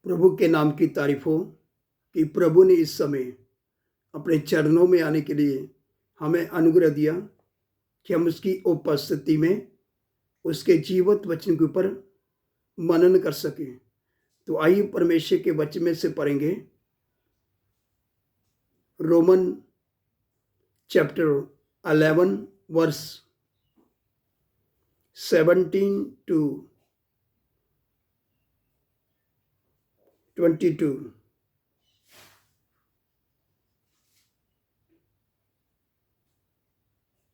प्रभु के नाम की तारीफ हो कि प्रभु ने इस समय अपने चरणों में आने के लिए हमें अनुग्रह दिया कि हम उसकी उपस्थिति में उसके जीवित वचन के ऊपर मनन कर सकें। तो आइए परमेश्वर के वचन में से पढ़ेंगे रोमन चैप्टर 11 वर्स 17 to 22।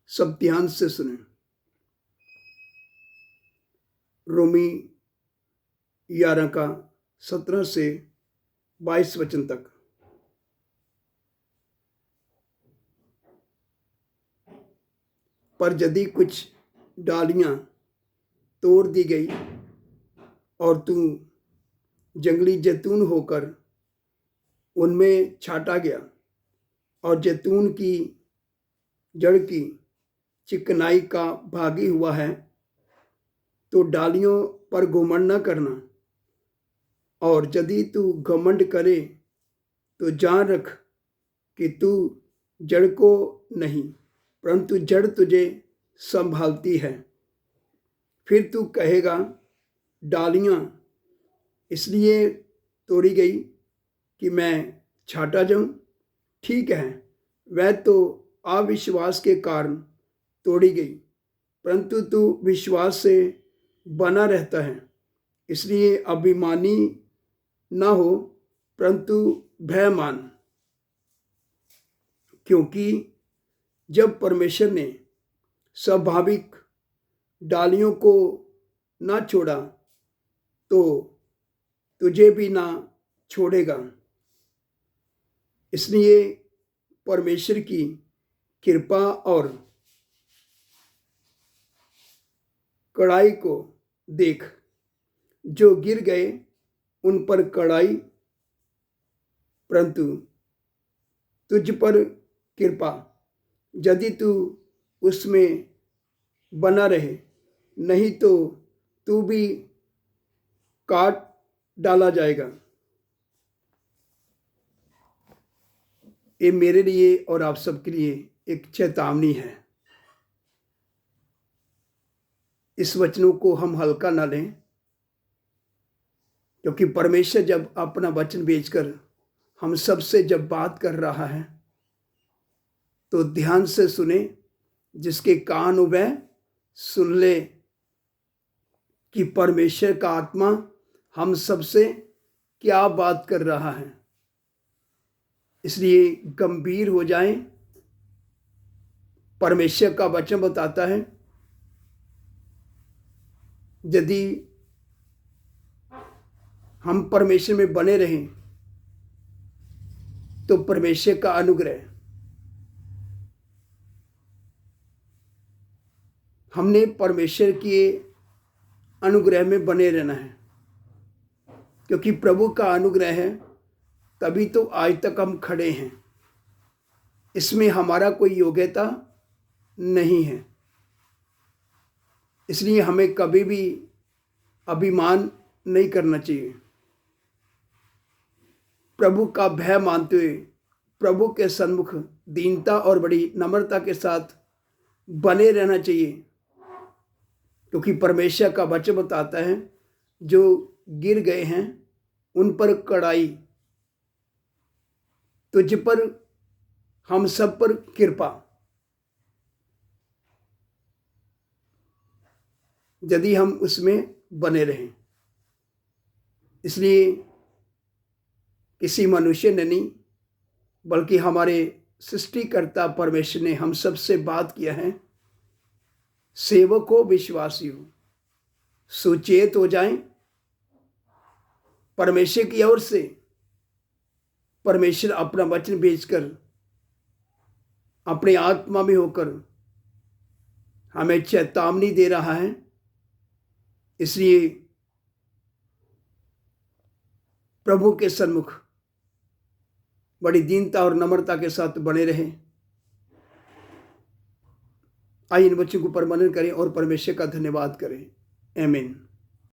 सब ध्यान से सुने। रोमी 11 का 17 से 22 वचन तक। पर यदि कुछ डालियां तोड़ दी गई और तू जंगली जैतून होकर उनमें छाटा गया और जैतून की जड़ की चिकनाई का भागी हुआ है, तो डालियों पर घमंड न करना। और यदि तू घमंड करे तो जान रख कि तू जड़ को नहीं परंतु जड़ तुझे संभालती है। फिर तू कहेगा डालियां इसलिए तोड़ी गई कि मैं छाटा जाऊं। ठीक है, वह तो अविश्वास के कारण तोड़ी गई, परंतु तू विश्वास से बना रहता है, इसलिए अभिमानी न हो परंतु भयमान। क्योंकि जब परमेश्वर ने स्वाभाविक डालियों को ना छोड़ा तो तुझे भी ना छोड़ेगा। इसलिए परमेश्वर की कृपा और कड़ाई को देख। जो गिर गए उन पर कड़ाई, परंतु तुझ पर कृपा, यदि तू उसमें बना रहे, नहीं तो तू भी काट डाला जाएगा। ये मेरे लिए और आप सबके लिए एक चेतावनी है। इस वचनों को हम हल्का ना लें, क्योंकि परमेश्वर जब अपना वचन भेजकर हम सबसे जब बात कर रहा है तो ध्यान से सुने। जिसके कान हो वह सुन ले कि परमेश्वर का आत्मा हम सबसे क्या बात कर रहा है। इसलिए गंभीर हो जाएं। परमेश्वर का वचन बताता है यदि हम परमेश्वर में बने रहें तो परमेश्वर का अनुग्रह, हमने परमेश्वर के अनुग्रह में बने रहना है। क्योंकि प्रभु का अनुग्रह है तभी तो आज तक हम खड़े हैं। इसमें हमारा कोई योग्यता नहीं है। इसलिए हमें कभी भी अभिमान नहीं करना चाहिए। प्रभु का भय मानते हुए प्रभु के सन्मुख दीनता और बड़ी नम्रता के साथ बने रहना चाहिए। क्योंकि परमेश्वर का वचन बताता है जो गिर गए हैं उन पर कड़ाई, तुझ पर हम सब पर कृपा। यदि हम उसमें बने रहें। इसलिए किसी मनुष्य ने नहीं बल्कि हमारे सृष्टिकर्ता परमेश्वर ने हम सबसे बात किया है। सेवकों विश्वासियों सुचेत हो जाएं। परमेश्वर की ओर से परमेश्वर अपना वचन भेजकर अपने आत्मा में होकर हमें चेतावनी दे रहा है। इसलिए प्रभु के सन्मुख बड़ी दीनता और नम्रता के साथ बने रहें। आइए इन बच्चों के ऊपर मनन करें और परमेश्वर का धन्यवाद करें। आमीन।